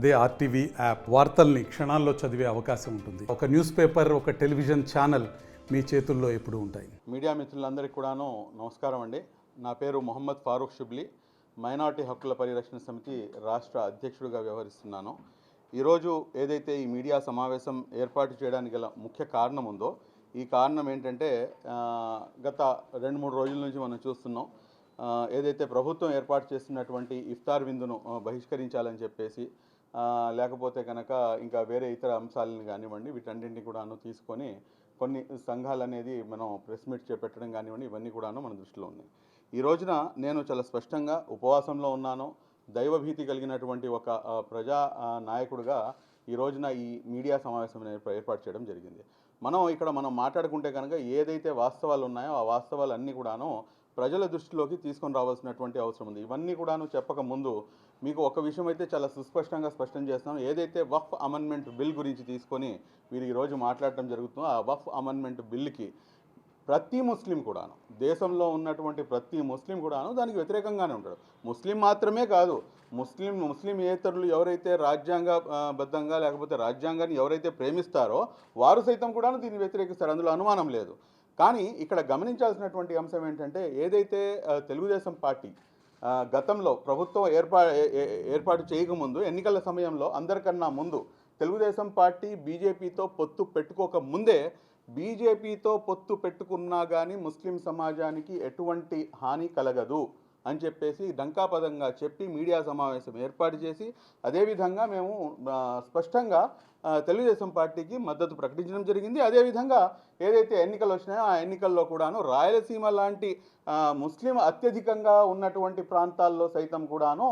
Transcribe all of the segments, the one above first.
అదే RTV app వార్తల్ని క్షణాల్లో చదివే అవకాశం ఉంటుంది. ఒక న్యూస్ పేపర్, ఒక టెలివిజన్ ఛానల్ మీ చేతుల్లో ఎప్పుడూ ఉంటాయి. మీడియా మిత్రులందరికీ కూడాను నమస్కారం అండి. నా పేరు మొహమ్మద్ ఫారూక్ షిబ్లీ, మైనార్టీ హక్కుల పరిరక్షణ సమితి రాష్ట్ర అధ్యక్షుడిగా వ్యవహరిస్తున్నాను. ఈరోజు ఏదైతే ఈ మీడియా సమావేశం ఏర్పాటు చేయడానికి గల ముఖ్య కారణం ఉందో, ఈ కారణం ఏంటంటే గత 2-3 రోజుల నుంచి మనం చూస్తున్నాం. ఏదైతే ప్రభుత్వం ఏర్పాటు చేస్తున్నటువంటి ఇఫ్తార్ విందును బహిష్కరించాలని చెప్పేసి, లేకపోతే కనుక ఇంకా వేరే ఇతర అంశాలను కానివ్వండి, వీటన్నింటినీ కూడాను తీసుకొని కొన్ని సంఘాలు అనేది మనం ప్రెస్ మీట్ చేపట్టడం కానివ్వండి, ఇవన్నీ కూడాను మన దృష్టిలో ఉన్నాయి. ఈ రోజున నేను చాలా స్పష్టంగా ఉపవాసంలో ఉన్నాను. దైవభీతి కలిగినటువంటి ఒక ప్రజా నాయకుడిగా ఈ రోజున ఈ మీడియా సమావేశం ఏర్పాటు చేయడం జరిగింది. మనం మాట్లాడుకుంటే కనుక ఏదైతే వాస్తవాలు ఉన్నాయో ఆ వాస్తవాలన్నీ కూడాను ప్రజల దృష్టిలోకి తీసుకొని రావాల్సినటువంటి అవసరం ఉంది. ఇవన్నీ కూడాను చెప్పక ముందు మీకు ఒక విషయం అయితే చాలా స్పష్టం చేస్తున్నాను. ఏదైతే వక్ఫ్ అమెండ్మెంట్ బిల్ గురించి తీసుకొని మీరు ఈరోజు మాట్లాడటం జరుగుతుందో, ఆ వక్ఫ్ అమెండ్మెంట్ బిల్కి ప్రతి ముస్లిం కూడాను, దేశంలో ఉన్నటువంటి ప్రతి ముస్లిం కూడాను దానికి వ్యతిరేకంగానే ఉంటాడు. ముస్లిం మాత్రమే కాదు, ముస్లిమేతరులు ఎవరైతే రాజ్యాంగబద్ధంగా లేకపోతే రాజ్యాంగాన్ని ఎవరైతే ప్రేమిస్తారో వారు సైతం కూడాను దీన్ని వ్యతిరేకిస్తారు, అందులో అనుమానం లేదు. కానీ ఇక్కడ గమనించాల్సినటువంటి అంశం ఏంటంటే, ఏదైతే తెలుగుదేశం పార్టీ గతంలో ప్రభుత్వం ఏర్పాటు చేయకముందు, ఎన్నికల సమయంలో అందరికన్నా ముందు తెలుగుదేశం పార్టీ బీజేపీతో పొత్తు పెట్టుకోక ముందే, బీజేపీతో పొత్తు పెట్టుకున్నా కానీ ముస్లిం సమాజానికి ఎటువంటి హాని కలగదు అని చెప్పేసి డంకాపదంగా చెప్పి మీడియా సమావేశం ఏర్పాటు చేసి, అదేవిధంగా మేము స్పష్టంగా తెలుగుదేశం పార్టీకి మద్దతు ప్రకటించడం జరిగింది. అదేవిధంగా ఏదైతే ఎన్నికలు వచ్చినాయో ఆ ఎన్నికల్లో కూడాను రాయలసీమ లాంటి ముస్లిం అత్యధికంగా ఉన్నటువంటి ప్రాంతాల్లో సైతం కూడాను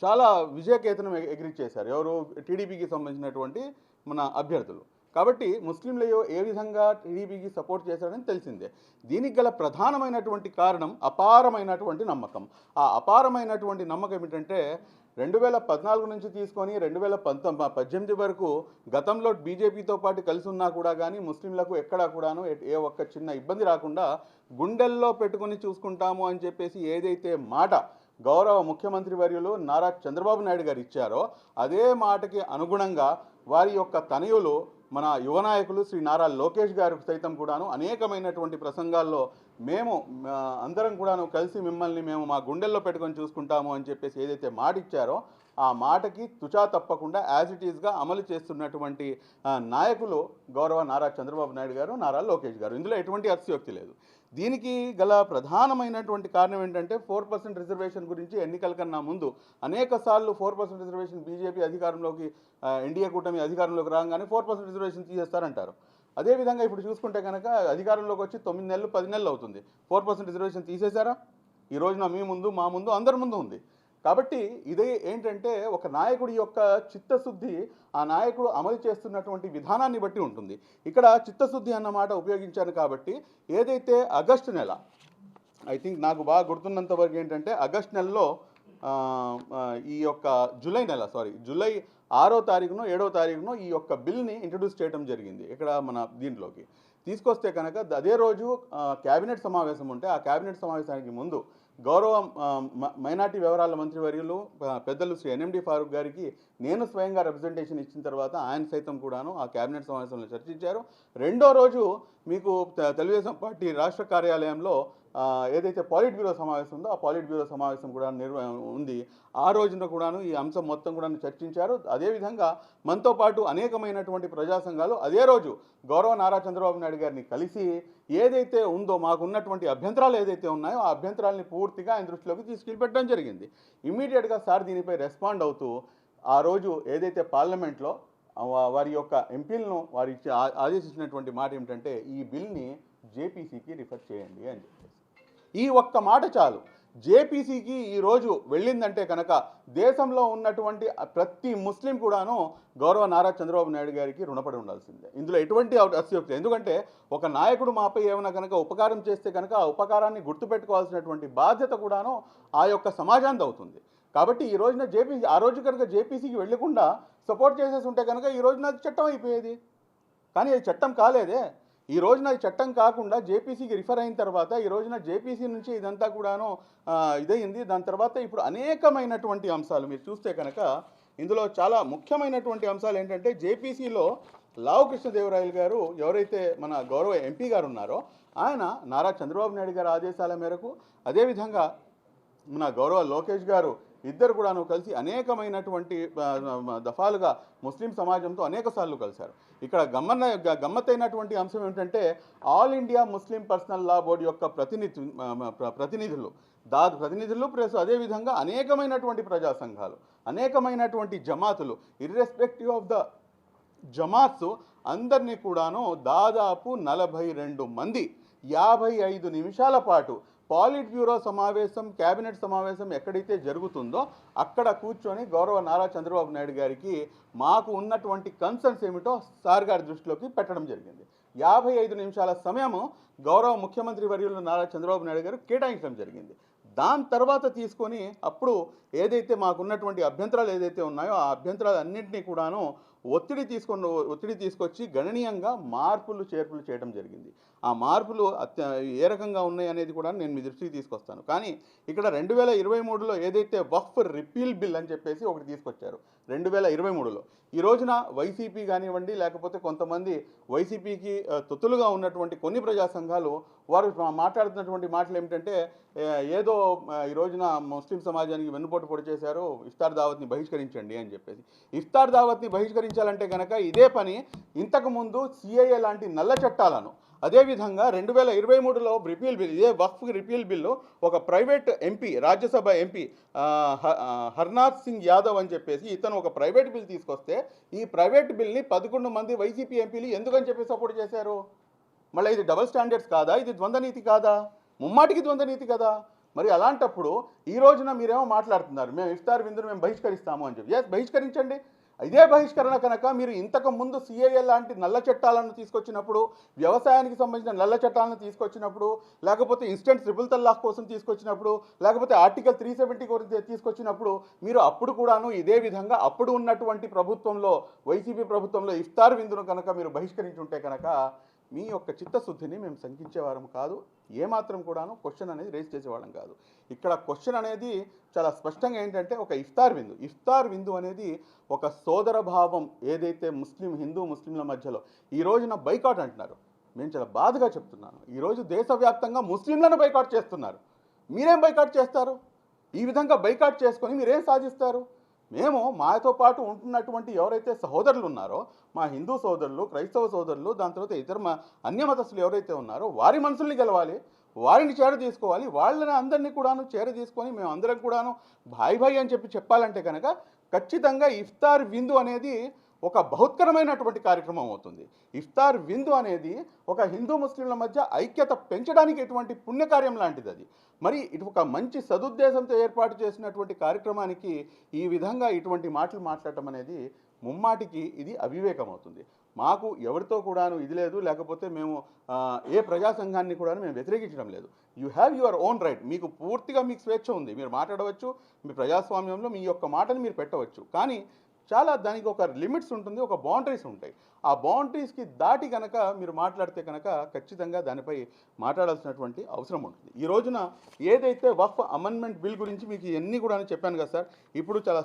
చాలా విజయకేతనం ఎగిరిచ్చేశారు ఎవరు, టీడీపీకి సంబంధించినటువంటి మన అభ్యర్థులు. కాబట్టి ముస్లింలు ఏ విధంగా టీడీపీకి సపోర్ట్ చేశారని తెలిసిందే. దీనికి గల ప్రధానమైనటువంటి కారణం అపారమైనటువంటి నమ్మకం. ఆ అపారమైనటువంటి నమ్మకం ఏమిటంటే, 2014 నుంచి తీసుకొని 2018 వరకు గతంలో బీజేపీతో పాటు కలిసి ఉన్నా కూడా కానీ ముస్లింలకు ఎక్కడా కూడాను ఏ ఒక్క చిన్న ఇబ్బంది రాకుండా గుండెల్లో పెట్టుకొని చూసుకుంటాము అని చెప్పేసి ఏదైతే మాట గౌరవ ముఖ్యమంత్రి వర్యులు నారా చంద్రబాబు నాయుడు గారు ఇచ్చారో, అదే మాటకి అనుగుణంగా వారి యొక్క తనయులు మన యువ నాయకులు శ్రీ నారా లోకేష్ గారు సైతం కూడాను అనేకమైనటువంటి ప్రసంగాల్లో మేము అందరం కూడాను కలిసి మిమ్మల్ని మేము మా గుండెల్లో పెట్టుకొని చూసుకుంటాము అని చెప్పేసి ఏదైతే మాట ఇచ్చారో, ఆ మాటకి తుచా తప్పకుండా యాజ్ ఇట్ ఈస్గా అమలు చేస్తున్నటువంటి నాయకులు గౌరవ నారా చంద్రబాబు నాయుడు గారు, నారా లోకేష్ గారు. ఇందులో ఎటువంటి అతిశయోక్తి లేదు. దీనికి గల ప్రధానమైనటువంటి కారణం ఏంటంటే, 4% రిజర్వేషన్ గురించి ఎన్నికల కన్నా ముందు అనేక సార్లు 4% రిజర్వేషన్ బీజేపీ అధికారంలోకి, ఎన్డీఏ కూటమి అధికారంలోకి రాగానే 4% రిజర్వేషన్ తీసేస్తారంటారు. అదేవిధంగా ఇప్పుడు చూసుకుంటే కనుక అధికారంలోకి వచ్చి 9 నెలలు 10 నెలలు అవుతుంది. 4% రిజర్వేషన్ తీసేశారా? ఈ రోజున మీ ముందు, మా ముందు, అందరి ముందు ఉంది. కాబట్టి ఇదే ఏంటంటే, ఒక నాయకుడి యొక్క చిత్తశుద్ధి ఆ నాయకుడు అమలు చేస్తున్నటువంటి విధానాన్ని బట్టి ఉంటుంది. ఇక్కడ చిత్తశుద్ధి అన్న మాట ఉపయోగించాను కాబట్టి, ఏదైతే ఆగస్టు నెల, ఐ థింక్ నాకు బాగా గుర్తున్నంత వరకు ఏంటంటే ఆగస్టు నెలలో ఈ యొక్క జూలై 6వ తారీఖునో 7వ తారీఖునో ఈ యొక్క బిల్ని ఇంట్రడ్యూస్ చేయడం జరిగింది. ఇక్కడ మన దీంట్లోకి తీసుకొస్తే కనుక అదే రోజు క్యాబినెట్ సమావేశం ఉంటే, ఆ క్యాబినెట్ సమావేశానికి ముందు గౌరవ మైనార్టీ వ్యవహారాల మంత్రివర్యులు పెద్దలు శ్రీ ఎన్ఎండి ఫారూక్ గారికి నేను స్వయంగా రిప్రజెంటేషన్ ఇచ్చిన తర్వాత ఆయన సైతం కూడాను ఆ క్యాబినెట్ సమావేశంలో చర్చించారు. రెండో రోజు మీకు తెలుగుదేశం పార్టీ రాష్ట్ర కార్యాలయంలో ఏదైతే పాలిట్ బ్యూరో సమావేశం ఉందో ఆ పాలిట్ బ్యూరో సమావేశం కూడా ఉంది. ఆ రోజున కూడాను ఈ అంశం మొత్తం కూడా చర్చించారు. అదేవిధంగా మనతో పాటు అనేకమైనటువంటి ప్రజా సంఘాలు అదే రోజు గౌరవ నారా చంద్రబాబు నాయుడు గారిని కలిసి ఏదైతే ఉందో మాకున్నటువంటి అభ్యంతరాలు ఏదైతే ఉన్నాయో ఆ అభ్యంతరాలని పూర్తిగా ఆయన దృష్టిలోకి తీసుకెళ్ళిపెట్టడం జరిగింది. ఇమ్మీడియట్గా సార్ దీనిపై రెస్పాండ్ అవుతూ ఆ రోజు ఏదైతే పార్లమెంట్లో వారి యొక్క ఎంపీలను వారి ఆదేశించినటువంటి మాట ఏమిటంటే, ఈ బిల్ని జేపీసీకి రిఫర్ చేయండి అని చెప్పేసి. ఈ ఒక్క మాట చాలు. జేపీసీకి ఈరోజు వెళ్ళిందంటే కనుక దేశంలో ఉన్నటువంటి ప్రతి ముస్లిం కూడాను గౌరవ నారా చంద్రబాబు నాయుడు గారికి రుణపడి ఉండాల్సిందే. ఇందులో ఎటువంటి అతిశయోక్తి. ఎందుకంటే ఒక నాయకుడు మాపై ఏమైనా కనుక ఉపకారం చేస్తే కనుక ఆ ఉపకారాన్ని గుర్తుపెట్టుకోవాల్సినటువంటి బాధ్యత కూడాను ఆ యొక్క సమాజానికి అవుతుంది. కాబట్టి ఈ రోజున ఆ రోజు కనుక జేపీసీకి వెళ్ళకుండా సపోర్ట్ చేసేసి ఉంటే కనుక ఈ రోజున అది చట్టం అయిపోయేది. కానీ అది చట్టం కాలేదే. ఈ రోజున ఈ చట్టం కాకుండా జేపీసీకి రిఫర్ అయిన తర్వాత ఈ రోజున జేపీసీ నుంచి ఇదంతా కూడాను ఇదయింది. దాని తర్వాత ఇప్పుడు అనేకమైనటువంటి అంశాలు మీరు చూస్తే కనుక ఇందులో చాలా ముఖ్యమైనటువంటి అంశాలు ఏంటంటే జేపీసీలో లావు కృష్ణదేవరాయలు గారు ఎవరైతే మన గౌరవ ఎంపీ గారు ఉన్నారో ఆయన నారా చంద్రబాబు నాయుడు గారి ఆదేశాల మేరకు, అదేవిధంగా మన గౌరవ లోకేష్ గారు ఇద్దరు కూడాను కలిసి అనేకమైనటువంటి దఫాలుగా ముస్లిం సమాజంతో అనేక సార్లు కలిశారు. ఇక్కడ గమ్మత్తైనటువంటి అంశం ఏమిటంటే ఆల్ ఇండియా ముస్లిం పర్సనల్ లా బోర్డు యొక్క ప్రతినిధులు ప్లస్ అదేవిధంగా అనేకమైనటువంటి ప్రజా సంఘాలు, అనేకమైనటువంటి జమాతులు, ఇర్రెస్పెక్టివ్ ఆఫ్ ద జమాత్స్ అందరినీ కూడాను దాదాపు 42 మంది 55 నిమిషాల పాటు పాలిట్ బ్యూరో సమావేశం, కేబినెట్ సమావేశం ఎక్కడైతే జరుగుతుందో అక్కడ కూర్చొని గౌరవ నారా చంద్రబాబు నాయుడు గారికి మాకు ఉన్నటువంటి కన్సర్న్స్ ఏమిటో సార్ గారి దృష్టిలోకి పెట్టడం జరిగింది. 55 నిమిషాల సమయము గౌరవ ముఖ్యమంత్రి వర్యులు నారా చంద్రబాబు నాయుడు గారు కేటాయించడం జరిగింది. దాని తర్వాత తీసుకొని అప్పుడు ఏదైతే మాకున్నటువంటి అభ్యంతరాలు ఏదైతే ఉన్నాయో ఆ అభ్యంతరాలు అన్నింటినీ కూడాను ఒత్తిడి తీసుకొచ్చి గణనీయంగా మార్పులు చేర్పులు చేయడం జరిగింది. ఆ మార్పులు ఏ రకంగా ఉన్నాయి అనేది కూడా నేను మీ దృష్టికి తీసుకొస్తాను. కానీ ఇక్కడ 2023లో ఏదైతే వక్ఫ్ రిపీల్ బిల్ అని చెప్పేసి ఒకటి తీసుకొచ్చారు 2023లో, ఈ రోజున వైసీపీ కానివ్వండి లేకపోతే కొంతమంది వైసీపీకి తొత్తులుగా ఉన్నటువంటి కొన్ని ప్రజా సంఘాలు వారు మాట్లాడుతున్నటువంటి మాటలు ఏమిటంటే ఏదో ఈ రోజున ముస్లిం సమాజానికి వెన్నుపోటు పొడి చేశారు, ఇఫ్తార్ దావత్ని బహిష్కరించండి అని చెప్పేసి. ఇఫ్తార్ దావత్ని బహిష్కరించాలంటే కనుక ఇదే పని ఇంతకుముందు సిఐఏ లాంటి నల్ల చట్టాలను, అదేవిధంగా 2023లో రిపీల్ బిల్, ఇదే వక్ఫ్ రిపీల్ బిల్లు ఒక private MP, Rajya Sabha MP Harnath Singh Yadav అని చెప్పేసి ఇతను ఒక ప్రైవేట్ బిల్ తీసుకొస్తే ఈ ప్రైవేట్ బిల్ని 11 మంది వైసీపీ ఎంపీలు ఎందుకని చెప్పి సపోర్ట్ చేశారు? మళ్ళీ ఇది డబుల్ స్టాండర్డ్స్ కాదా? ఇది ద్వంద్వనీతి కాదా? ముమ్మాటికి ద్వంద్వనీతి కదా. మరి అలాంటప్పుడు ఈ రోజున మీరేమో మాట్లాడుతున్నారు మేము ఇఫ్తార్ విందును మేము బహిష్కరిస్తాము అని చెప్పి. ఎస్, బహిష్కరించండి. ఇదే బహిష్కరణ కనుక మీరు ఇంతకు ముందు సిఏఏ లాంటి నల్ల చట్టాలను తీసుకొచ్చినప్పుడు, వ్యవసాయానికి సంబంధించిన నల్ల చట్టాలను తీసుకొచ్చినప్పుడు, లేకపోతే ఇన్స్టెంట్ ట్రిపుల్ తలాక్ కోసం తీసుకొచ్చినప్పుడు, లేకపోతే ఆర్టికల్ 370 కోసం తీసుకొచ్చినప్పుడు మీరు అప్పుడు కూడాను ఇదే విధంగా అప్పుడు ఉన్నటువంటి ప్రభుత్వంలో, వైసీపీ ప్రభుత్వంలో ఇఫ్తార్ విందును కనుక మీరు బహిష్కరించుంటే కనుక మీ యొక్క చిత్తశుద్ధిని మేము శంకించేవారం కాదు, ఏమాత్రం కూడాను క్వశ్చన్ అనేది రేస్ చేసేవాళ్ళం కాదు. ఇక్కడ క్వశ్చన్ అనేది చాలా స్పష్టంగా ఏంటంటే ఒక ఇఫ్తార్ విందు అనేది ఒక సోదర భావం ఏదైతే హిందూ ముస్లింల మధ్యలో ఈ రోజున బైకాట్ అంటున్నారు. నేను చాలా బాధగా చెప్తున్నాను, ఈరోజు దేశవ్యాప్తంగా ముస్లింలను బైకాట్ చేస్తున్నారు. మీరేం బైకాట్ చేస్తారు? ఈ విధంగా బైకాట్ చేసుకొని మీరేం సాధిస్తారు? మేము మాతో పాటు ఉంటున్నటువంటి ఎవరైతే సహోదరులు ఉన్నారో, మా హిందూ సోదరులు, క్రైస్తవ సోదరులు, దాని తర్వాత ఇతర అన్యమతస్తులు ఎవరైతే ఉన్నారో వారి మనసుల్ని గెలవాలి, వారిని చేర తీసుకోవాలి, వాళ్ళని అందరినీ కూడాను చేర తీసుకొని మేము అందరం కూడాను భాయ్ అని చెప్పాలంటే కనుక ఖచ్చితంగా ఇఫ్తార్ విందు అనేది ఒక బహుత్కరమైనటువంటి కార్యక్రమం అవుతుంది. ఇఫ్తార్ విందు అనేది ఒక హిందూ ముస్లింల మధ్య ఐక్యత పెంచడానికి ఎటువంటి పుణ్యకార్యం లాంటిది అది. మరి ఇటు ఒక మంచి సదుద్దేశంతో ఏర్పాటు చేసినటువంటి కార్యక్రమానికి ఈ విధంగా ఇటువంటి మాటలు మాట్లాడటం అనేది ముమ్మాటికి ఇది అవివేకం అవుతుంది. మాకు ఎవరితో కూడాను ఇది లేదు, లేకపోతే మేము ఏ ప్రజా సంఘాన్ని కూడా మేము వ్యతిరేకించడం లేదు. You have your own right, మీకు పూర్తిగా మీకు స్వేచ్ఛ ఉంది, మీరు మాట్లాడవచ్చు, మీ ప్రజాస్వామ్యంలో మీ యొక్క మాటని మీరు పెట్టవచ్చు. కానీ చాలా దానికి ఒక లిమిట్స్ ఉంటుంది, ఒక బౌండరీస్ ఉంటాయి. ఆ బౌండరీస్కి దాటి కనుక మీరు మాట్లాడితే కనుక ఖచ్చితంగా దానిపై మాట్లాడాల్సినటువంటి అవసరం ఉంటుంది. ఈ రోజున ఏదైతే వక్ఫ్ అమెండ్మెంట్ బిల్ గురించి మీకు ఇవన్నీ కూడా చెప్పాను కదా సార్, ఇప్పుడు చాలా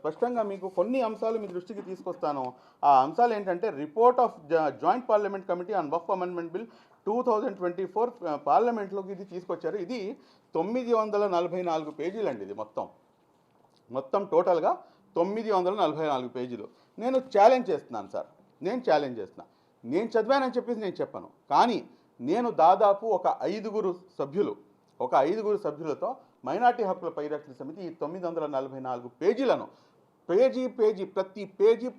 స్పష్టంగా మీకు కొన్ని అంశాలు మీ దృష్టికి తీసుకొస్తాను. ఆ అంశాలు ఏంటంటే report of joint parliament committee on Waqf amendment bill 2024 పార్లమెంట్లోకి ఇది తీసుకొచ్చారు. ఇది 944 పేజీలు అండి. ఇది మొత్తం టోటల్గా 944 పేజీలు. నేను ఛాలెంజ్ చేస్తున్నాను సార్, నేను చదివానని చెప్పేసి నేను చెప్పను. కానీ నేను దాదాపు ఒక ఐదుగురు సభ్యులతో మైనార్టీ హక్కుల పరిరక్షణ సమితి ఈ 944 పేజీలను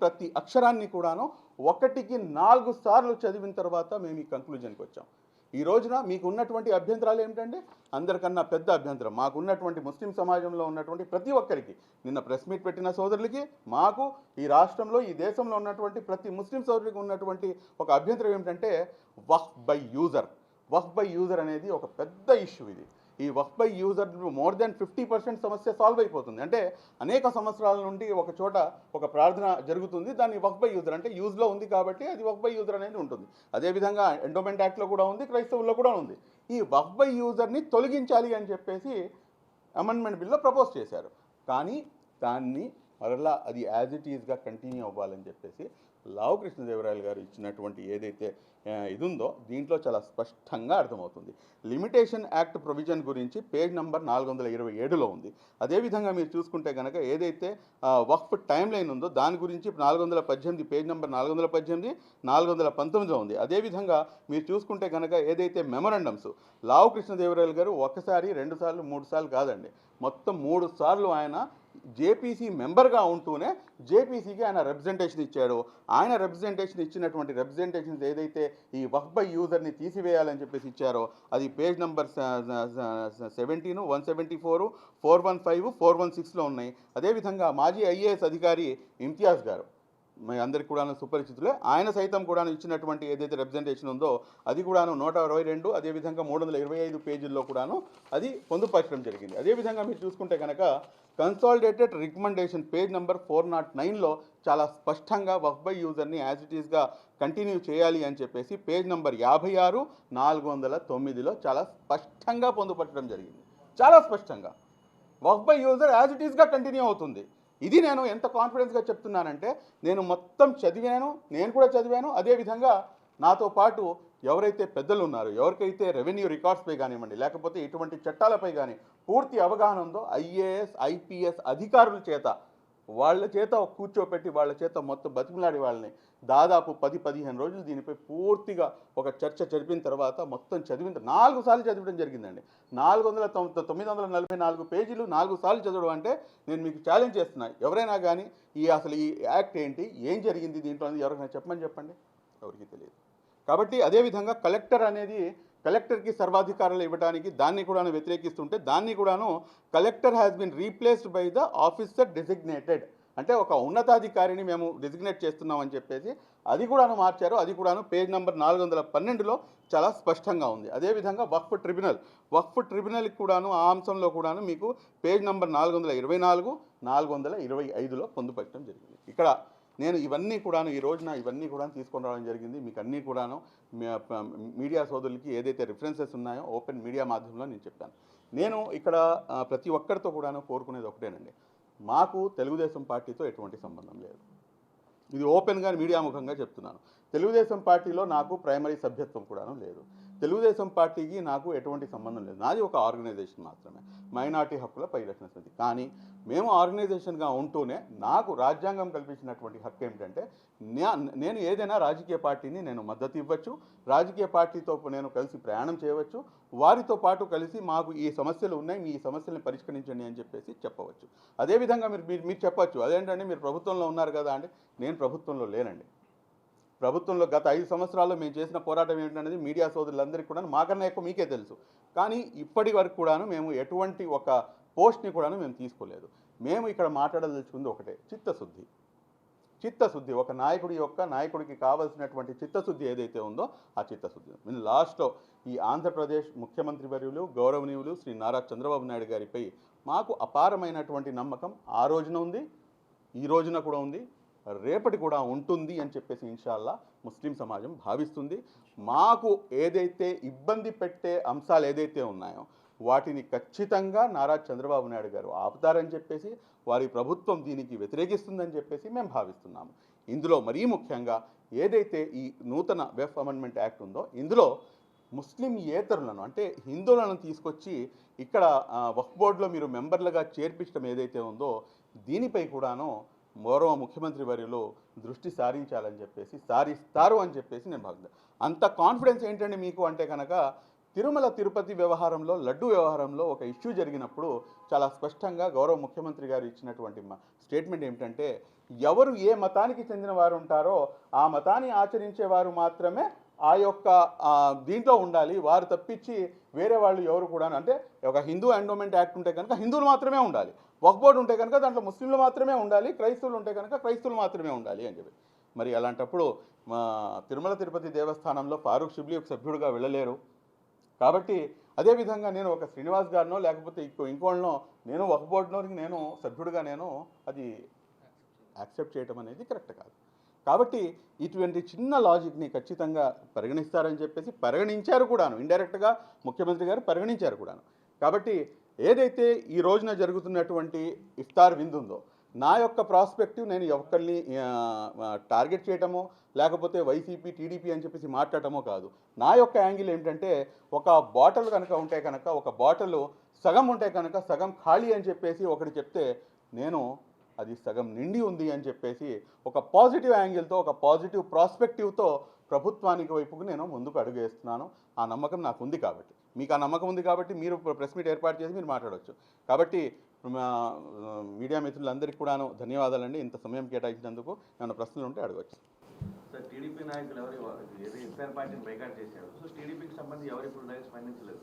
ప్రతి అక్షరాన్ని కూడాను 1కి 4 సార్లు చదివిన తర్వాత మేము ఈ కంక్లూజన్కి వచ్చాం. ఈ రోజున మీకు ఉన్నటువంటి అభ్యంతరాలు ఏమిటంటే అందరికన్నా పెద్ద అభ్యంతరం మాకున్నటువంటి ముస్లిం సమాజంలో ఉన్నటువంటి ప్రతి ఒక్కరికి, నిన్న ప్రెస్ మీట్ పెట్టిన సోదరులకి, మాకు ఈ రాష్ట్రంలో ఈ దేశంలో ఉన్నటువంటి ప్రతి ముస్లిం సోదరుడికి ఉన్నటువంటి ఒక అభ్యంతరం ఏమిటంటే వక్ఫ్ బై యూజర్ అనేది ఒక పెద్ద ఇష్యూ. ఈ వక్ఫ్ బై యూజర్ మోర్ దెన్ 50% సమస్య సాల్వ్ అయిపోతుంది. అంటే అనేక సంవత్సరాల నుండి ఒక చోట ఒక ప్రార్థన జరుగుతుంది, దాన్ని వక్ఫ్ బై యూజర్ అంటే యూజ్లో ఉంది కాబట్టి అది వక్ఫ్ బై యూజర్ అనేది ఉంటుంది. అదేవిధంగా ఎండోమెంట్ యాక్ట్లో కూడా ఉంది, క్రైస్తవుల్లో కూడా ఉంది. ఈ వక్ఫ్ బై యూజర్ని తొలగించాలి అని చెప్పేసి అమెండ్మెంట్ బిల్లో ప్రపోజ్ చేశారు. కానీ దాన్ని మరలా అది యాజ్ ఇట్ ఈజ్గా కంటిన్యూ అవ్వాలని చెప్పేసి లావు కృష్ణదేవరాయలు గారు ఇచ్చినటువంటి ఏదైతే ఇది ఉందో దీంట్లో చాలా స్పష్టంగా అర్థమవుతుంది. లిమిటేషన్ యాక్ట్ ప్రొవిజన్ గురించి పేజ్ నంబర్ 427లో ఉంది. అదేవిధంగా మీరు చూసుకుంటే కనుక ఏదైతే వక్ఫ్ టైం లైన్ ఉందో దాని గురించి 418 పేజ్ నంబర్ 418, 419లో ఉంది. అదేవిధంగా మీరు చూసుకుంటే కనుక ఏదైతే మెమొరండమ్స్ లావు కృష్ణదేవరాయలు గారు ఒకసారి 2 సార్లు 3 సార్లు కాదండి, మొత్తం 3 సార్లు ఆయన జేపీసీ మెంబర్గా ఉంటూనే జేపీసీకి ఆయన రిప్రజెంటేషన్ ఇచ్చాడు. ఆయన రిప్రజెంటేషన్ ఇచ్చినటువంటి రిప్రజెంటేషన్స్ ఏదైతే ఈ వక్ఫ్ బై యూజర్ని తీసివేయాలని చెప్పేసి ఇచ్చారో అది పేజ్ నెంబర్ 17, 174, 415, 416లో ఉన్నాయి. అదేవిధంగా మాజీ ఐఏఎస్ అధికారి ఇమ్తియాజ్ గారు మీ అందరికి కూడా సుపరిచితులే, ఆయన సైతం కూడా ఇచ్చినటువంటి ఏదైతే రిప్రజెంటేషన్ ఉందో అది కూడాను 122, అదేవిధంగా 325 పేజీల్లో కూడాను అది పొందుపరచడం జరిగింది. అదేవిధంగా మీరు చూసుకుంటే కనుక కన్సాలిడేటెడ్ రికమెండేషన్ పేజ్ నెంబర్ 409లో చాలా స్పష్టంగా వక్ఫ్ బై యూజర్ని యాజ్ ఇట్ ఈస్గా కంటిన్యూ చేయాలి అని చెప్పేసి పేజ్ నెంబర్ 56, 409లో చాలా స్పష్టంగా పొందుపరచడం జరిగింది. చాలా స్పష్టంగా waqf by user as it ఈస్గా కంటిన్యూ అవుతుంది. ఇది నేను ఎంత కాన్ఫిడెన్స్గా చెప్తున్నానంటే నేను మొత్తం చదివాను, నేను కూడా చదివాను. అదేవిధంగా నాతో పాటు ఎవరైతే పెద్దలు ఉన్నారో, ఎవరికైతే రెవెన్యూ రికార్డ్స్పై కానివ్వండి లేకపోతే ఇటువంటి చట్టాలపై కానీ పూర్తి అవగాహన ఉందో ఐఏఎస్ ఐపీఎస్ అధికారుల చేత వాళ్ళ చేత కూర్చోపెట్టి వాళ్ళ చేత మొత్తం బతిమలాడి వాళ్ళని దాదాపు 10-15 రోజులు దీనిపై పూర్తిగా ఒక చర్చ జరిపిన తర్వాత మొత్తం చదివిన 4 సార్లు చదవడం జరిగిందండి. 944 పేజీలు 4 సార్లు చదవడం అంటే నేను మీకు ఛాలెంజ్ చేస్తున్నాను. ఎవరైనా కానీ అసలు ఈ యాక్ట్ ఏంటి, ఏం జరిగింది దీంట్లో అనేది ఎవరికైనా చెప్పండి, ఎవరికి తెలియదు. కాబట్టి అదేవిధంగా కలెక్టర్కి సర్వాధికారాలు ఇవ్వడానికి దాన్ని కూడా వ్యతిరేకిస్తుంటే దాన్ని కూడాను collector has been replaced by the officer designated, అంటే ఒక ఉన్నతాధికారిని మేము డెసిగ్నేట్ చేస్తున్నామని చెప్పేసి అది కూడాను మార్చారు. అది కూడాను పేజ్ నెంబర్ 412లో చాలా స్పష్టంగా ఉంది. అదేవిధంగా వక్ఫ్ ట్రిబ్యునల్కి కూడాను ఆ అంశంలో కూడాను మీకు పేజ్ నెంబర్ 424, 425లో పొందుపరచడం జరిగింది. ఇక్కడ నేను ఇవన్నీ కూడాను ఈ రోజున ఇవన్నీ కూడా తీసుకొని రావడం జరిగింది. మీకు అన్నీ కూడాను మీడియా సోదరులకి ఏదైతే రిఫరెన్సెస్ ఉన్నాయో ఓపెన్ మీడియా మాధ్యమంలో నేను చెప్పాను. నేను ఇక్కడ ప్రతి ఒక్కరితో కూడాను కోరుకునేది ఒకటేనండి, మాకు తెలుగుదేశం పార్టీతో ఎటువంటి సంబంధం లేదు. ఇది ఓపెన్గా మీడియా ముఖంగా చెప్తున్నాను. తెలుగుదేశం పార్టీలో నాకు ప్రైమరీ సభ్యత్వం కూడాను లేదు. తెలుగుదేశం పార్టీకి నాకు ఎటువంటి సంబంధం లేదు. నాది ఒక ఆర్గనైజేషన్ మాత్రమే, మైనార్టీ హక్కుల పరిరక్షణ సమితి. కానీ మేము ఆర్గనైజేషన్గా ఉంటూనే నాకు రాజ్యాంగం కల్పించినటువంటి హక్కు ఏమిటంటే నేను ఏదైనా రాజకీయ పార్టీని నేను మద్దతు ఇవ్వచ్చు, రాజకీయ పార్టీతో నేను కలిసి ప్రయాణం చేయవచ్చు, వారితో పాటు కలిసి మాకు ఈ సమస్యలు ఉన్నాయి, మీ ఈ సమస్యలను పరిష్కరించండి అని చెప్పేసి చెప్పవచ్చు. అదేవిధంగా మీరు చెప్పచ్చు, అదేంటంటే మీరు ప్రభుత్వంలో ఉన్నారు కదా అంటే నేను ప్రభుత్వంలో లేనండి. ప్రభుత్వంలో గత 5 సంవత్సరాల్లో మేము చేసిన పోరాటం ఏంటనేది మీడియా సోదరులందరికీ కూడా మాకన్నా ఎక్కువ మీకే తెలుసు. కానీ ఇప్పటి వరకు కూడాను మేము ఎటువంటి ఒక పోస్ట్ని కూడాను మేము తీసుకోలేదు. మేము ఇక్కడ మాట్లాడదలుచుకుంది ఒకటే, చిత్తశుద్ధి. ఒక నాయకుడికి కావాల్సినటువంటి చిత్తశుద్ధి ఏదైతే ఉందో ఆ చిత్తశుద్ధి. నేను లాస్ట్లో ఈ ఆంధ్రప్రదేశ్ ముఖ్యమంత్రి వర్యులు గౌరవనీయులు శ్రీ నారా చంద్రబాబు నాయుడు గారిపై మాకు అపారమైనటువంటి నమ్మకం ఆ రోజున ఉంది, ఈ రోజున కూడా ఉంది, రేపటి కూడా ఉంటుంది అని చెప్పేసి ఇన్షాల్లా ముస్లిం సమాజం భావిస్తుంది. మాకు ఏదైతే ఇబ్బంది పెట్టే అంశాలు ఏదైతే ఉన్నాయో వాటిని ఖచ్చితంగా నారా చంద్రబాబు నాయుడు గారు ఆపుతారని చెప్పేసి, వారి ప్రభుత్వం దీనికి వ్యతిరేకిస్తుందని చెప్పేసి మేము భావిస్తున్నాము. ఇందులో మరీ ముఖ్యంగా ఏదైతే ఈ నూతన వెఫ్ అమెండ్మెంట్ యాక్ట్ ఉందో ఇందులో ముస్లిం ఏతరులను అంటే హిందువులను తీసుకొచ్చి ఇక్కడ వక్ఫ్ బోర్డులో మీరు మెంబర్లుగా చేర్పించడం ఏదైతే ఉందో దీనిపై కూడాను గౌరవ ముఖ్యమంత్రి వర్యులు దృష్టి సారిస్తారు అని చెప్పేసి నేను భావిస్తాను. అంత కాన్ఫిడెన్స్ ఏంటండి మీకు అంటే కనుక తిరుమల తిరుపతి వ్యవహారంలో, లడ్డు వ్యవహారంలో ఒక ఇష్యూ జరిగినప్పుడు చాలా స్పష్టంగా గౌరవ ముఖ్యమంత్రి గారు ఇచ్చినటువంటి స్టేట్మెంట్ ఏమిటంటే ఎవరు ఏ మతానికి చెందిన వారు ఉంటారో ఆ మతాన్ని ఆచరించే వారు మాత్రమే ఆ యొక్క దీంట్లో ఉండాలి, వారు తప్పించి వేరే వాళ్ళు ఎవరు కూడా, అంటే ఒక హిందూ ఎండోమెంట్ యాక్ట్ ఉంటే కనుక హిందువులు మాత్రమే ఉండాలి, వక్ఫ్ బోర్డు ఉంటే కనుక దాంట్లో ముస్లింలు మాత్రమే ఉండాలి, క్రైస్తవులు ఉంటే కనుక క్రైస్తవులు మాత్రమే ఉండాలి అని చెప్పి. మరి అలాంటప్పుడు తిరుమల తిరుపతి దేవస్థానంలో ఫారూక్ షిబ్లీ ఒక సభ్యుడిగా వెళ్ళలేరు, కాబట్టి అదేవిధంగా నేను ఒక శ్రీనివాస్ గారినో లేకపోతే ఇంకోళ్ళనో నేను ఒక బోర్డులోకి నేను సభ్యుడిగా నేను అది యాక్సెప్ట్ చేయడం అనేది కరెక్ట్ కాదు. కాబట్టి ఇటువంటి చిన్న లాజిక్ని ఖచ్చితంగా పరిగణిస్తారని చెప్పేసి పరిగణించారు కూడాను, ఇండైరెక్ట్గా ముఖ్యమంత్రి గారు పరిగణించారు కూడాను. కాబట్టి ఏదైతే ఈ రోజున జరుగుతున్నటువంటి ఇఫ్తార్ విందు ఉందో, నా యొక్క ప్రాస్పెక్టివ్ నేను ఎవరిని టార్గెట్ చేయటమో లేకపోతే వైసీపీ టీడీపీ అని చెప్పేసి మాట్లాడటమో కాదు. నా యొక్క యాంగిల్ ఏంటంటే, ఒక బాటిల్ కనుక ఉంటే కనుక, ఒక బాటిల్ సగం ఉంటే కనుక సగం ఖాళీ అని చెప్పేసి ఒకటి చెప్తే, నేను అది సగం నిండి ఉంది అని చెప్పేసి ఒక పాజిటివ్ యాంగిల్తో, ఒక పాజిటివ్ ప్రాస్పెక్టివ్తో ప్రభుత్వానికి వైపుకు నేను ముందుకు అడుగు వేస్తున్నాను. ఆ నమ్మకం నాకు ఉంది కాబట్టి, మీకు ఆ నమ్మకం ఉంది కాబట్టి మీరు ప్రెస్ మీట్ ఏర్పాటు చేసి మీరు మాట్లాడవచ్చు. కాబట్టి మీడియా మిత్రులందరికీ కూడాను ధన్యవాదాలండి. ఇంత సమయం కేటాయించినందుకు. ఏమైనా ప్రశ్నలు ఉంటే అడగవచ్చు. సార్, టీడీపీ నాయకులు ఎఫ్ఐఆర్ పార్టీని బైకాట్ చేశారు. సో టీడీపీకి సంబంధించి ఎవరు ఇప్పుడు స్పందించలేదు.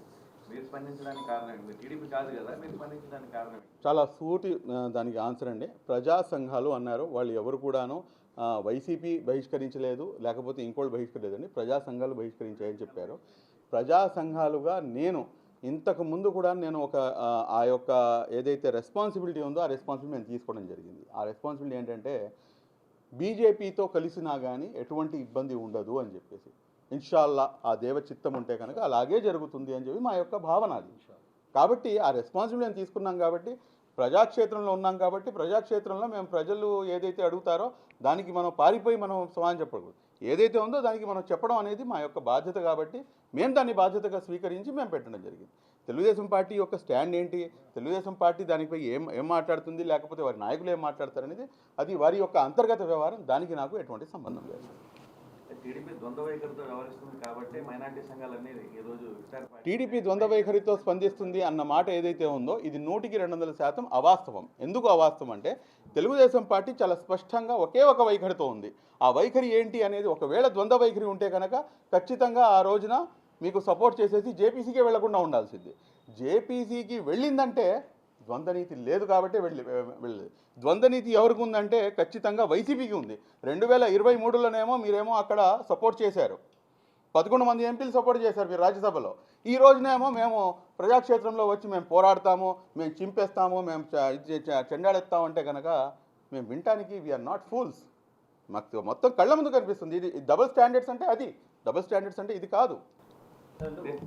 మీరు స్పందించడానికి కారణం ఏంటి? టీడీపీ కాదు కదా, మీరు స్పందించడానికి కారణం? చాలా సూటి దానికి ఆన్సర్ అండి. ప్రజా సంఘాలు అన్నారు, వాళ్ళు ఎవరు కూడాను వైసీపీ బహిష్కరించలేదు, లేకపోతే ఇంకోళ్ళు బహిష్కరించలేదండి, ప్రజా సంఘాలు బహిష్కరించాయని చెప్పారు. ప్రజా సంఘాలుగా నేను ఇంతకు ముందు కూడా నేను ఒక ఆ యొక్క ఏదైతే రెస్పాన్సిబిలిటీ ఉందో ఆ రెస్పాన్సిబిలిటీ నేను తీసుకోవడం జరిగింది. ఆ రెస్పాన్సిబిలిటీ ఏంటంటే, బీజేపీతో కలిసినా కానీ ఎటువంటి ఇబ్బంది ఉండదు అని చెప్పేసి, ఇన్షాల్లా ఆ దేవ చిత్తం ఉంటే కనుక అలాగే జరుగుతుంది అని చెప్పి మా యొక్క భావన అది. కాబట్టి ఆ రెస్పాన్సిబిలిటీ నేను తీసుకున్నాం కాబట్టి, ప్రజాక్షేత్రంలో ఉన్నాం కాబట్టి, ప్రజాక్షేత్రంలో మేము ప్రజలు ఏదైతే అడుగుతారో దానికి మనం పారిపోయి మనం సమాధానం చెప్పకూడదు. ఏదైతే ఉందో దానికి మనం చెప్పడం అనేది మా యొక్క బాధ్యత. కాబట్టి మేము దాన్ని బాధ్యతగా స్వీకరించి మేము పెట్టడం జరిగింది. తెలుగుదేశం పార్టీ యొక్క స్టాండ్ ఏంటి, తెలుగుదేశం పార్టీ దానిపై ఏం మాట్లాడుతుంది, లేకపోతే వారి నాయకులు ఏం మాట్లాడతారనేది అది వారి యొక్క అంతర్గత వ్యవహారం. దానికి నాకు ఎటువంటి సంబంధం లేదు. టీడీపీ ద్వంద్వ వైఖరితో వ్యవహరిస్తుంది కాబట్టి మైనారిటీ సంఘాలన్నీ ఈరోజు టీడీపీ ద్వంద్వ వైఖరితో స్పందిస్తుంది అన్న మాట ఏదైతే ఉందో ఇది 100% అవాస్తవం. ఎందుకు అవాస్తవం అంటే, తెలుగుదేశం పార్టీ చాలా స్పష్టంగా ఒకే ఒక వైఖరితో ఉంది. ఆ వైఖరి ఏంటి అనేది, ఒకవేళ ద్వంద్వ వైఖరి ఉంటే కనుక ఖచ్చితంగా ఆ రోజున మీకు సపోర్ట్ చేసేసి జేపీసీకే వెళ్లకుండా ఉండాల్సింది. జేపీసీకి వెళ్ళిందంటే ద్వంద్వనీతి లేదు కాబట్టి వెళ్ళలేదు. ద్వంద్వనీతి ఎవరికి ఉందంటే ఖచ్చితంగా వైసీపీకి ఉంది. 2023లోనేమో మీరేమో అక్కడ సపోర్ట్ చేశారు, 11 మంది ఎంపీలు సపోర్ట్ చేశారు మీరు రాజ్యసభలో. ఈ రోజునేమో మేము ప్రజాక్షేత్రంలో వచ్చి మేము పోరాడతాము, మేము చింపేస్తాము, మేము చెండాడెత్తామంటే కనుక మేము వినటానికి వీఆర్ నాట్ ఫూల్స్. మాకు మొత్తం కళ్ళ ముందు కనిపిస్తుంది. ఇది డబుల్ స్టాండర్డ్స్ అంటే అది డబుల్ స్టాండర్డ్స్ అంటే ఇది కాదు.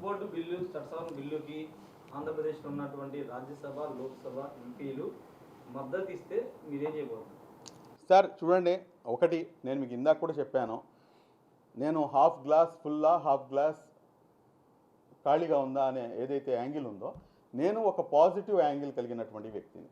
బోర్డు బిల్లు చట్టసభ బిల్లుకి ఆంధ్రప్రదేశ్లో ఉన్నటువంటి రాజ్యసభ లోక్సభ ఎంపీలు మద్దతు ఇస్తే మీరేం చేయబోతున్నారు? సార్ చూడండి, ఒకటి నేను మీకు ఇందాక కూడా చెప్పాను, నేను హాఫ్ గ్లాస్ ఫుల్లా హాఫ్ గ్లాస్ ఖాళీగా ఉందా అనే ఏదైతే యాంగిల్ ఉందో, నేను ఒక పాజిటివ్ యాంగిల్ కలిగినటువంటి వ్యక్తిని.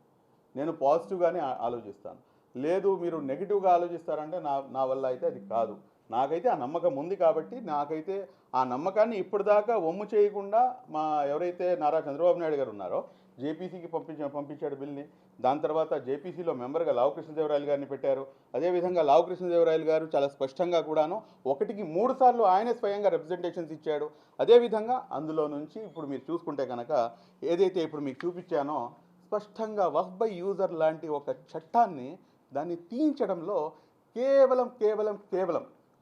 నేను పాజిటివ్గానే ఆలోచిస్తాను. లేదు మీరు నెగిటివ్గా ఆలోచిస్తారంటే నా వల్ల అయితే అది కాదు. నాకైతే ఆ నమ్మకం ఉంది కాబట్టి, నాకైతే ఆ నమ్మకాన్ని ఇప్పటిదాకా ఒమ్ము చేయకుండా మా ఎవరైతే నారా చంద్రబాబు నాయుడు గారు ఉన్నారో జేపీసీకి పంపించాడు బిల్ని. దాని తర్వాత జేపీసీలో మెంబర్గా లావు కృష్ణదేవరాయలు గారిని పెట్టారు. అదేవిధంగా లావు కృష్ణదేవరాయలు గారు చాలా స్పష్టంగా కూడాను 1కి 3 సార్లు ఆయనే స్వయంగా రిప్రజెంటేషన్స్ ఇచ్చాడు. అదేవిధంగా అందులో నుంచి ఇప్పుడు మీరు చూసుకుంటే కనుక ఏదైతే ఇప్పుడు మీకు చూపించానో స్పష్టంగా వక్ఫ్ బై యూజర్ లాంటి ఒక చట్టాన్ని దాన్ని తీయించడంలో కేవలం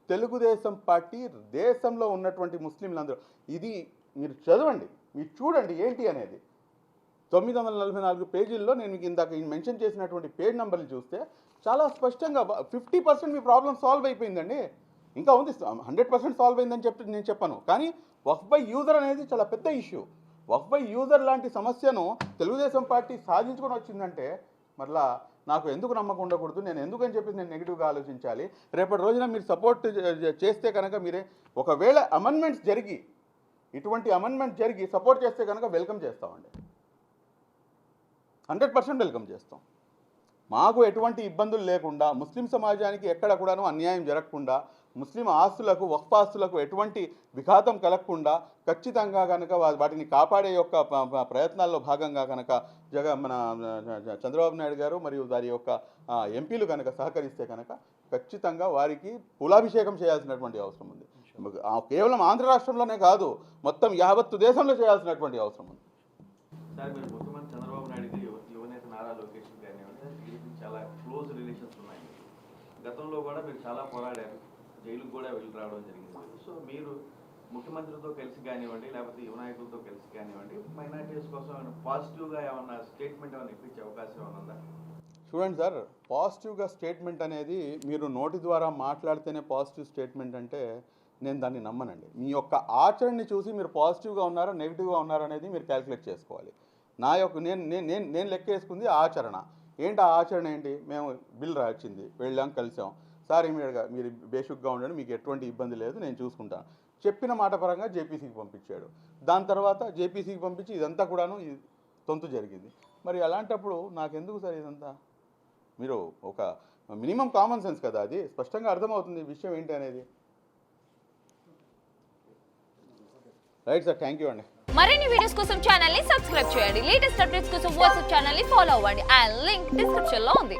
తెలుగుదేశం పార్టీ, దేశంలో ఉన్నటువంటి ముస్లింలందరూ, ఇది మీరు చదవండి, మీరు చూడండి ఏంటి అనేది. 944 పేజీల్లో నేను మీకు ఇందాక మెన్షన్ చేసినటువంటి పేజ్ నెంబర్లు చూస్తే చాలా స్పష్టంగా 50% మీ ప్రాబ్లం సాల్వ్ అయిపోయిందండి. ఇంకా ఉంది, 100% సాల్వ్ అయిందని నేను చెప్పను. కానీ వక్ఫ్ బై యూజర్ అనేది చాలా పెద్ద ఇష్యూ. వక్ఫ్ బై యూజర్ లాంటి సమస్యను తెలుగుదేశం పార్టీ సాధించుకొని వచ్చిందంటే మరలా నాకు ఎందుకు నమ్మకం ఉండకూడదు? నేను ఎందుకని చెప్పి నేను నెగిటివ్గా ఆలోచించాలి? రేపటి రోజున మీరు సపోర్ట్ చేస్తే కనుక, మీరే ఒకవేళ ఇటువంటి అమెండ్మెంట్ జరిగి సపోర్ట్ చేస్తే కనుక వెల్కమ్ చేస్తామండి, 100% వెల్కమ్ చేస్తాం. మాకు ఎటువంటి ఇబ్బందులు లేకుండా, ముస్లిం సమాజానికి ఎక్కడ కూడాను అన్యాయం జరగకుండా, ముస్లిం ఆస్తులకు, వక్ఫ్ ఆస్తులకు ఎటువంటి విఘాతం కలగకుండా ఖచ్చితంగా కనుక వాటిని కాపాడే యొక్క ప్రయత్నాల్లో భాగంగా కనుక మన చంద్రబాబు నాయుడు గారు మరియు వారి యొక్క ఎంపీలు కనుక సహకరిస్తే కనుక ఖచ్చితంగా వారికి కులాభిషేకం చేయాల్సినటువంటి అవసరం ఉంది. కేవలం ఆంధ్ర రాష్ట్రంలోనే కాదు, మొత్తం యావత్తు దేశంలో చేయాల్సినటువంటి అవసరం ఉంది. సార్, మీరు ముఖ్యమంత్రి చంద్రబాబు నాయుడుకి యువనేత నారా లోకేష్ గారిని చాలా క్లోజ్ రిలేషన్స్ ఉన్నాయి. గతంలో కూడా మీరు చాలా పోరాడారు, జైలుకు కూడా వెళ్ళి రావడం జరిగింది. సో మీరు ముఖ్యమంత్రితో కలిసి కానివ్వండి, లేకపోతే యువ నాయకులతో కలిసి కానివ్వండి, మైనార్టీస్ కోసం పాజిటివ్గా ఏమన్నా స్టేట్మెంట్ ఏమైనా ఇప్పించే అవకాశం ఏమైనా ఉందా? చూడండి సార్, పాజిటివ్గా స్టేట్మెంట్ అనేది మీరు నోటి ద్వారా మాట్లాడితేనే పాజిటివ్ స్టేట్మెంట్ అంటే నేను దాన్ని నమ్మనండి. మీ యొక్క ఆచరణని చూసి మీరు పాజిటివ్గా ఉన్నారా నెగిటివ్గా ఉన్నారా అనేది మీరు క్యాలిక్యులేట్ చేసుకోవాలి. నా యొక్క నేను లెక్క వేసుకుంది ఆచరణ. ఏంటి ఆ ఆచరణ ఏంటి? మేము బిల్ రాచింది, వెళ్ళాం, కలిసాం, సార్ ఇమీడియట్గా మీరు బేసిక్గా ఉండండి, మీకు ఎటువంటి ఇబ్బంది లేదు, నేను చూసుకుంటాను చెప్పిన మాట పరంగా జేపీసీకి పంపించాడు. దాని తర్వాత జేపీసీకి పంపించి ఇదంతా కూడాను తొంతు జరిగింది. మరి అలాంటప్పుడు నాకెందుకు సార్ ఇదంతా? మీరు ఒక మినిమం కామన్ సెన్స్ కదా, అది స్పష్టంగా అర్థమవుతుంది విషయం ఏంటి అనేది. రైట్ సార్, థ్యాంక్ యూ అండి. మరిన్ని వీడియోస్ కోసం ఛానల్ ని సబ్స్క్రైబ్ చేయండి. లేటెస్ట్ అప్డేట్స్ కోసం వాట్సాప్ ఛానల్ ని ఫాలో అవ్వండి. ఆ లింక్ డిస్క్రిప్షన్ లో ఉంది.